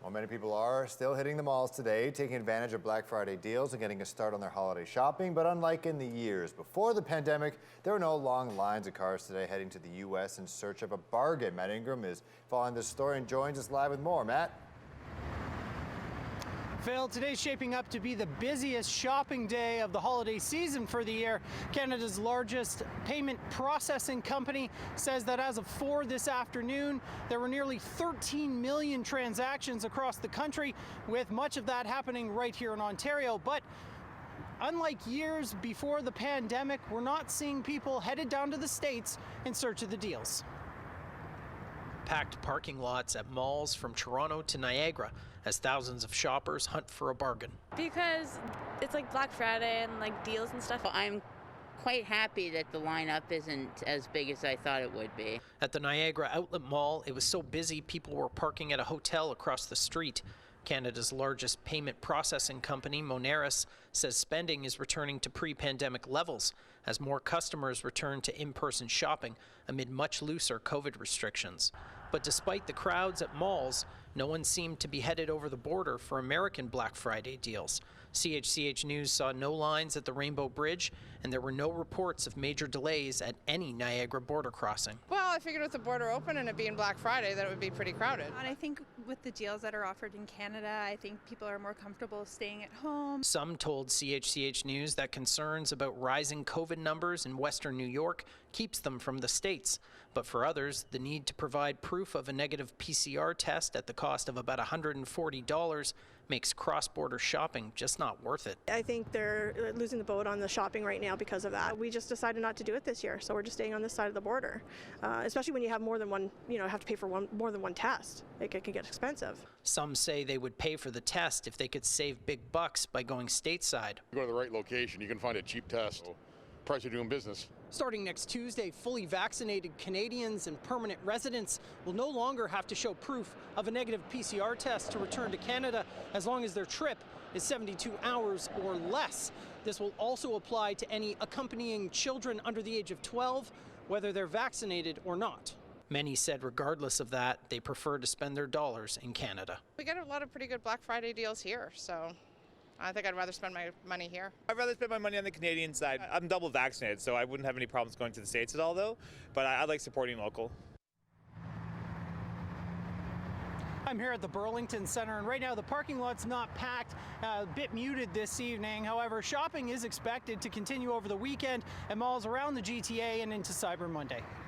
Well, many people are still hitting the malls today, taking advantage of Black Friday deals and getting a start on their holiday shopping. But unlike in the years before the pandemic, there are no long lines of cars today heading to the U.S. in search of a bargain. Matt Ingram is following this story and joins us live with more. Matt? Phil, today's shaping up to be the busiest shopping day of the holiday season for the year. Canada's largest payment processing company says that as of 4 this afternoon, there were nearly 13 million transactions across the country, with much of that happening right here in Ontario. But unlike years before the pandemic, we're not seeing people headed down to the States in search of the deals. Packed parking lots at malls from Toronto to Niagara as thousands of shoppers hunt for a bargain. Because it's like Black Friday and like deals and stuff. I'm quite happy that the lineup isn't as big as I thought it would be. At the Niagara Outlet Mall, it was so busy people were parking at a hotel across the street. Canada's largest payment processing company, Moneris, says spending is returning to pre-pandemic levels as more customers return to in-person shopping amid much looser COVID restrictions. But despite the crowds at malls, no one seemed to be headed over the border for American Black Friday deals. CHCH News saw no lines at the Rainbow Bridge, and there were no reports of major delays at any Niagara border crossing. Well, I figured with the border open and it being Black Friday that it would be pretty crowded. And I think with the deals that are offered in Canada, I think people are more comfortable staying at home. Some told CHCH News that concerns about rising COVID numbers in Western New York keeps them from the States. But for others, the need to provide proof of a negative PCR test at the cost of about $140 makes cross-border shopping just not worth it. I think they're losing the boat on the shopping right now because of that. We just decided not to do it this year, so we're just staying on this side of the border. Especially when you have more than one, have to pay for more than one test. It can get expensive. Some say they would pay for the test if they could save big bucks by going stateside. Go to the right location, you can find a cheap test. Price of doing business. Starting next Tuesday, fully vaccinated Canadians and permanent residents will no longer have to show proof of a negative PCR test to return to Canada as long as their trip is 72 hours or less. This will also apply to any accompanying children under the age of 12, whether they're vaccinated or not. Many said regardless of that, they prefer to spend their dollars in Canada. We get a lot of pretty good Black Friday deals here, so I think I'd rather spend my money here. I'd rather spend my money on the Canadian side. I'm double vaccinated, so I wouldn't have any problems going to the States at all, though. But I like supporting local. I'm here at the Burlington Center, and right now the parking lot's not packed, a bit muted this evening. However, shopping is expected to continue over the weekend at malls around the GTA and into Cyber Monday.